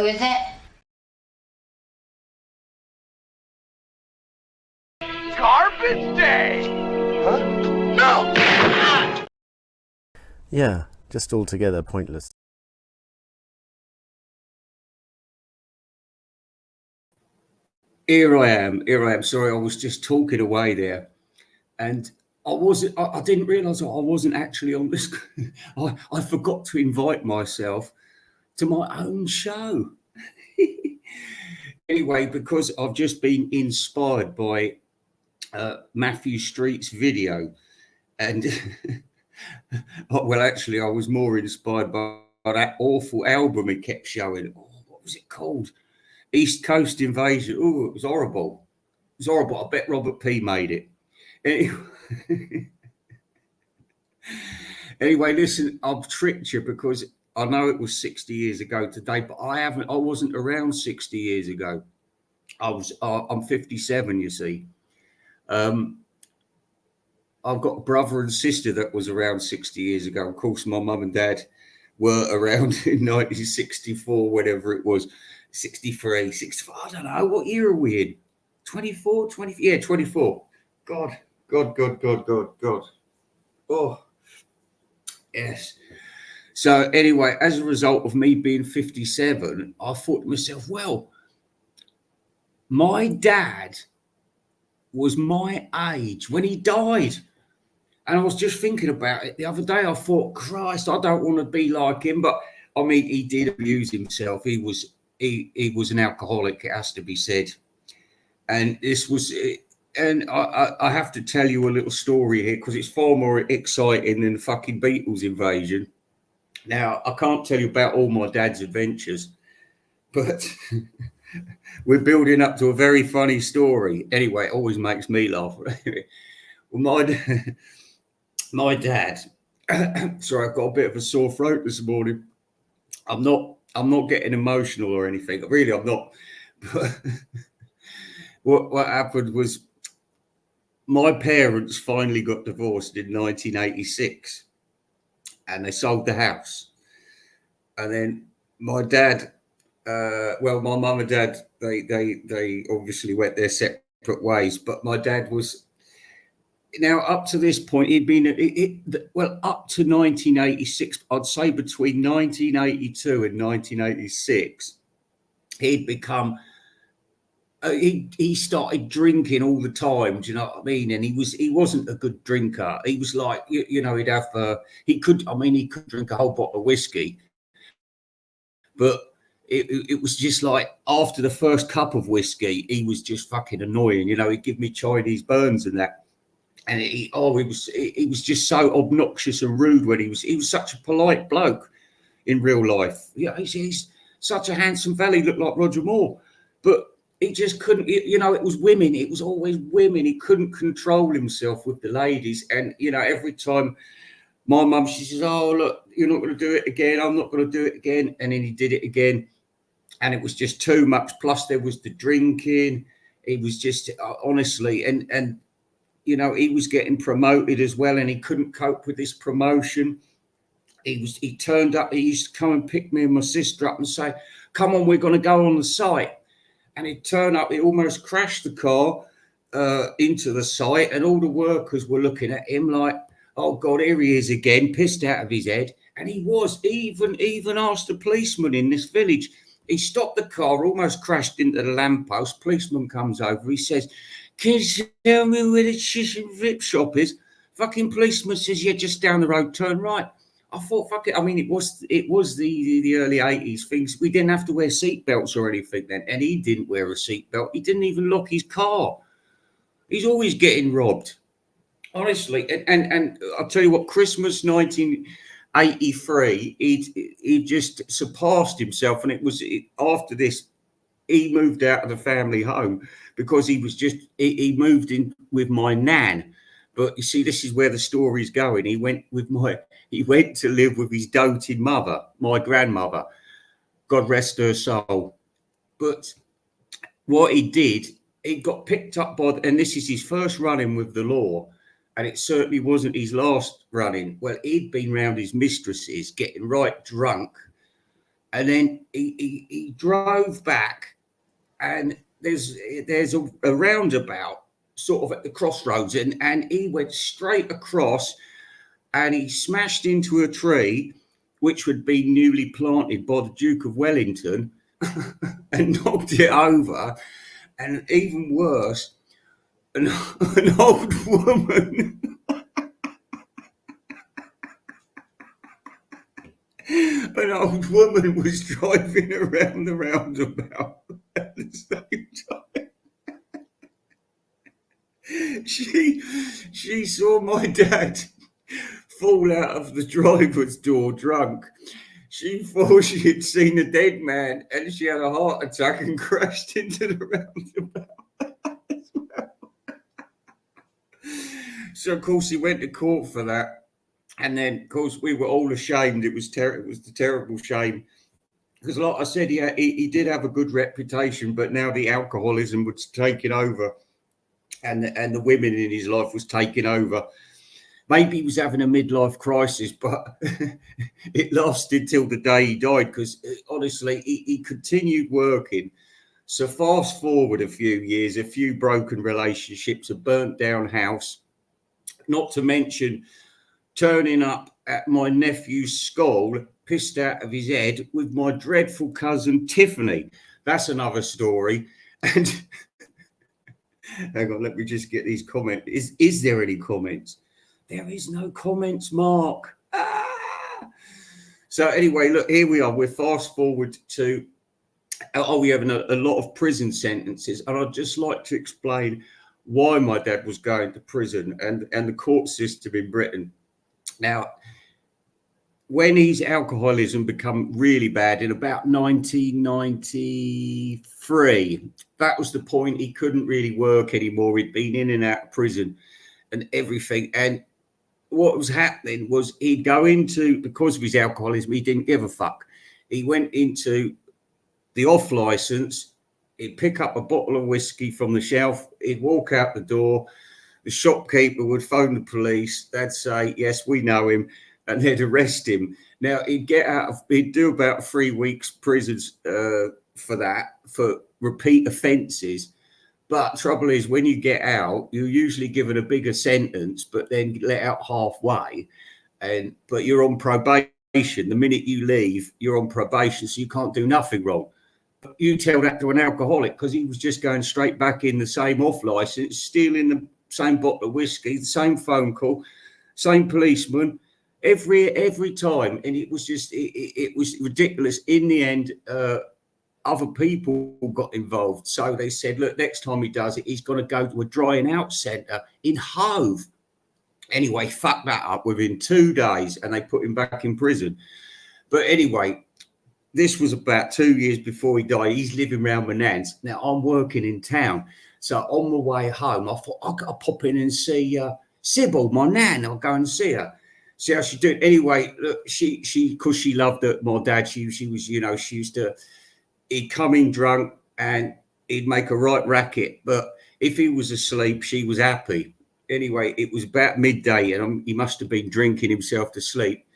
with it. Garbage day! Huh? No! Yeah, just altogether pointless. Here I am. Sorry, I was just talking away there. And I didn't realise I wasn't actually on this. I forgot to invite myself to my own show. Anyway, because I've just been inspired by Matthew Street's video. And, well, actually, I was more inspired by that awful album he kept showing. Oh, what was it called? East Coast Invasion. Oh, it was horrible. It was horrible. I bet Robert P made it. Anyway, listen, I've tricked you because I know it was 60 years ago today, but I wasn't around 60 years ago. I'm 57, you see. I've got a brother and sister that was around 60 years ago. Of course, my mum and dad were around in 1964, whatever it was. 63, 64, I don't know. What year are we in? 24, 20? Yeah, 24. God. Oh, yes. So anyway, as a result of me being 57, I thought to myself, well, my dad was my age when he died. And I was just thinking about it the other day. I thought, Christ, I don't want to be like him. But I mean, he did abuse himself. He was an alcoholic, it has to be said. And I have to tell you a little story here because it's far more exciting than the fucking Beatles invasion. Now, I can't tell you about all my dad's adventures, but we're building up to a very funny story. Anyway, it always makes me laugh. Well, my dad, sorry, I've got a bit of a sore throat this morning. I'm not getting emotional or anything. Really, I'm not. But what happened was my parents finally got divorced in 1986 and they sold the house. And then my dad, my mum and dad, they obviously went their separate ways. But my dad was, now up to this point, he'd been, up to 1986, I'd say between 1982 and 1986, he'd become, he started drinking all the time. Do you know what I mean? And he wasn't a good drinker. He was like, he'd have, he could drink a whole bottle of whiskey, but it was just like after the first cup of whiskey, he was just fucking annoying. He'd give me Chinese burns and that. And he was just so obnoxious and rude when he was such a polite bloke in real life. Yeah, he's such a handsome fella. He looked like Roger Moore, but he just couldn't, it was women. It was always women. He couldn't control himself with the ladies. And, every time my mum, she says, oh, look, you're not going to do it again. I'm not going to do it again. And then he did it again. And it was just too much. Plus there was the drinking. It was just, honestly, and he was getting promoted as well. And he couldn't cope with this promotion. He turned up. He used to come and pick me and my sister up and say, come on, we're going to go on the site. And he'd turn up, he almost crashed the car into the site, and all the workers were looking at him like, oh, God, here he is again, pissed out of his head. And he was, even asked a policeman in this village. He stopped the car, almost crashed into the lamppost. Policeman comes over, he says, can you tell me where the shish and flip shop is? Fucking policeman says, yeah, just down the road, turn right. I thought, fuck it. I mean, it was the early 80s things. We didn't have to wear seatbelts or anything then. And he didn't wear a seatbelt. He didn't even lock his car. He's always getting robbed. Honestly. And I'll tell you what, Christmas 1983, he just surpassed himself. And after this, he moved out of the family home because he moved in with my nan. But you see, this is where the story's going. He went to live with his doting mother, my grandmother, God rest her soul. But what he did, he got picked up by, and this is his first run-in with the law, and it certainly wasn't his last run-in. Well, he'd been round his mistresses, getting right drunk, And then he drove back, and there's a roundabout sort of at the crossroads, and he went straight across, and he smashed into a tree which had been newly planted by the Duke of Wellington and knocked it over. And even worse, an old woman an old woman was driving around the roundabout at the same time. She saw my dad fall out of the driver's door drunk. She thought she had seen a dead man, and she had a heart attack and crashed into the roundabout as well. So of course he went to court for that. And then, of course, we were all ashamed. It was the terrible shame. Because, like I said, he did have a good reputation, but now the alcoholism was taking over, and the women in his life was taking over. Maybe he was having a midlife crisis, but it lasted till the day he died, because, honestly, he continued working. So fast forward a few years, a few broken relationships, a burnt down house, not to mention turning up at my nephew's school, pissed out of his head, with my dreadful cousin Tiffany. That's another story. And hang on, let me just get these comments. Is there any comments? There is no comments, Mark. So anyway, look, here we are. We're fast forward to, we have a lot of prison sentences. And I'd just like to explain why my dad was going to prison and the court system in Britain. Now, when his alcoholism became really bad in about 1993, that was the point he couldn't really work anymore. He'd been in and out of prison and everything. And what was happening was he'd go into, because of his alcoholism, he didn't give a fuck. He went into the off license, he'd pick up a bottle of whiskey from the shelf, he'd walk out the door. The shopkeeper would phone the police. They'd say, yes, we know him, and they'd arrest him. Now, he'd do about 3 weeks prisons for that, for repeat offences. But trouble is, when you get out, you're usually given a bigger sentence, but then let out halfway. But you're on probation. The minute you leave, you're on probation, so you can't do nothing wrong. But you tell that to an alcoholic, because he was just going straight back in the same off licence, stealing the same bottle of whiskey, the same phone call, same policeman, every time. And it was just, it was ridiculous. In the end, other people got involved. So they said, look, next time he does it, he's going to go to a drying out centre in Hove. Anyway, fuck that up within 2 days, and they put him back in prison. But anyway, this was about 2 years before he died. He's living around my nan's. Now, I'm working in town. So on my way home, I thought, I've got to pop in and see Sybil, my nan. I'll go and see her, see how she's doing. Anyway, look, she because she loved my dad, she was, she used to, he'd come in drunk and he'd make a right racket. But if he was asleep, she was happy. Anyway, it was about midday, and he must have been drinking himself to sleep.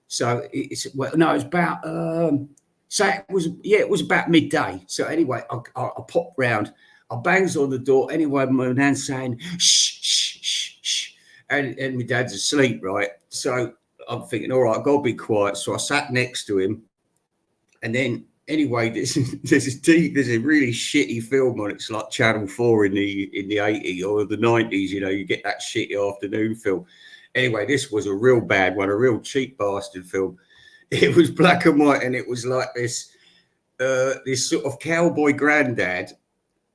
So it was about, it was about midday. So anyway, I popped round. I bangs on the door. Anyway, my nan's saying, shh, shh, shh, shh. And my dad's asleep, right? So I'm thinking, all right, I've got to be quiet. So I sat next to him. And then, anyway, there's a really shitty film on it. It's like Channel 4 in the 80s or the 90s, you get that shitty afternoon film. Anyway, this was a real bad one, a real cheap bastard film. It was black and white, and it was like this sort of cowboy granddad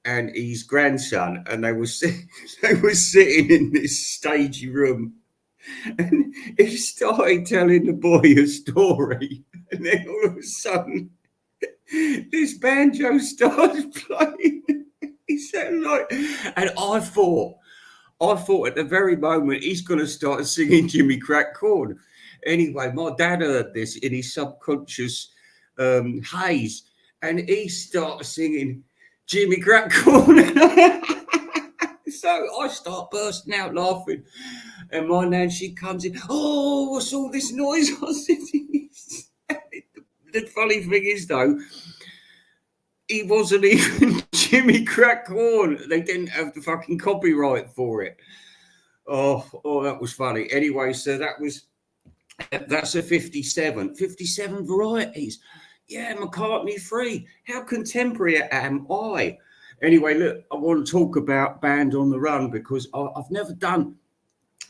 and his grandson, and they were sitting in this stagey room, and he started telling the boy a story, and then all of a sudden this banjo started playing. He said, like, and I thought at the very moment he's going to start singing Jimmy Crack Corn. Anyway, my dad heard this in his subconscious haze, and he started singing Jimmy Crack Corn. So I start bursting out laughing, and my nan, she comes in, oh, what's all this noise? I said, The funny thing is, though, he wasn't even Jimmy Crack Corn. They didn't have the fucking copyright for it. Oh, that was funny. Anyway, so that's a 57. 57 varieties. Yeah, McCartney 3. How contemporary am I? Anyway, look, I want to talk about Band on the Run because I've never done.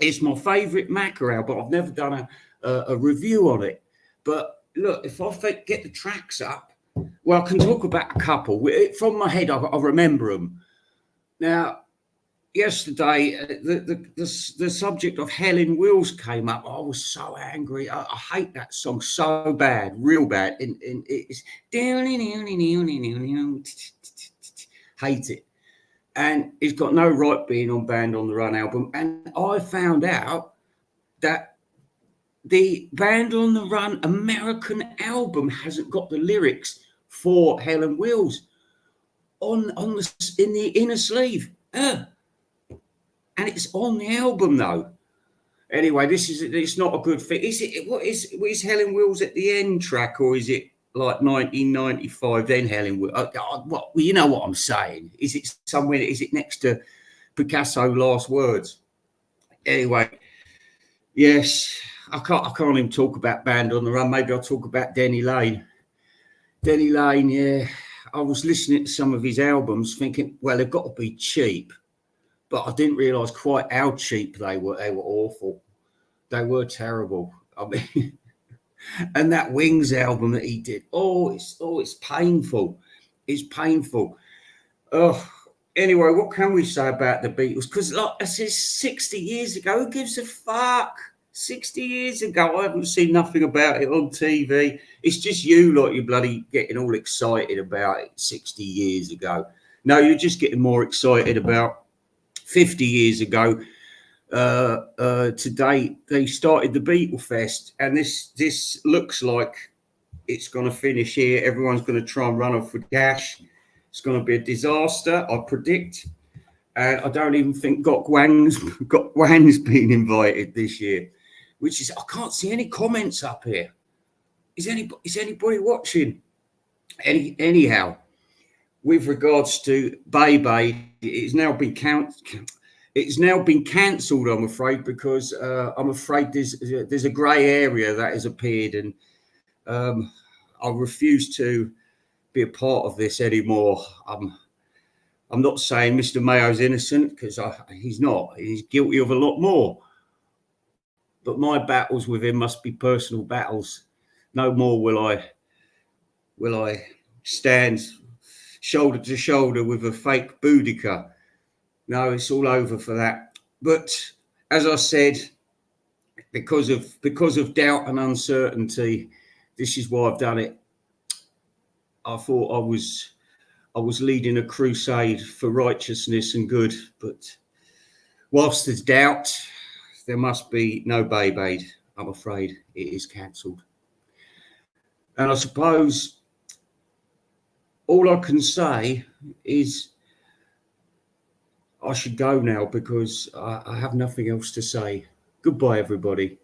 It's my favourite Macca album. I've never done a review on it. But look, if I get the tracks up, well, I can talk about a couple. From my head, I remember them. Now, yesterday, the subject of Helen Wills came up. I was so angry. I hate that song so bad, real bad. And it's hate it. And it's got no right being on Band on the Run album. And I found out that the Band on the Run American album hasn't got the lyrics for Helen Wills in the inner sleeve. And it's on the album though. Anyway, it's not a good fit. Is Helen Wills at the end track, or is it like 1995 then Helen Wills? Well, you know what I'm saying. Is it somewhere? Is it next to Picasso Last Words? Anyway, yes, I can't even talk about Band on the Run. Maybe I'll talk about Denny Laine. Denny Laine, yeah. I was listening to some of his albums thinking, well, they've got to be cheap. But I didn't realise quite how cheap they were. They were awful. They were terrible. I mean, and that Wings album that he did, it's painful. It's painful. Anyway, what can we say about the Beatles? Because like I said, 60 years ago, who gives a fuck? 60 years ago, I haven't seen nothing about it on TV. It's just you, like, you're bloody getting all excited about it 60 years ago. No, you're just getting more excited about 50 years ago. Today, they started the Beatle Fest, and this looks like it's going to finish here. Everyone's going to try and run off with cash. It's going to be a disaster, I predict. And I don't even think Gok Wan's been invited this year. Which is, I can't see any comments up here. Is anybody watching? Anyhow, with regards to Bebe, it's now been cancelled, I'm afraid, because I'm afraid there's a grey area that has appeared, and I refuse to be a part of this anymore. I'm not saying Mr. Mayo's innocent, because he's not. He's guilty of a lot more. But my battles with him must be personal battles. No more will I stand shoulder to shoulder with a fake Boudica. No, it's all over for that. But as I said, because of doubt and uncertainty, this is why I've done it. I thought I was leading a crusade for righteousness and good, but whilst there's doubt, there must be no Bebe. I'm afraid it is cancelled. And I suppose all I can say is I should go now, because I have nothing else to say. Goodbye, everybody.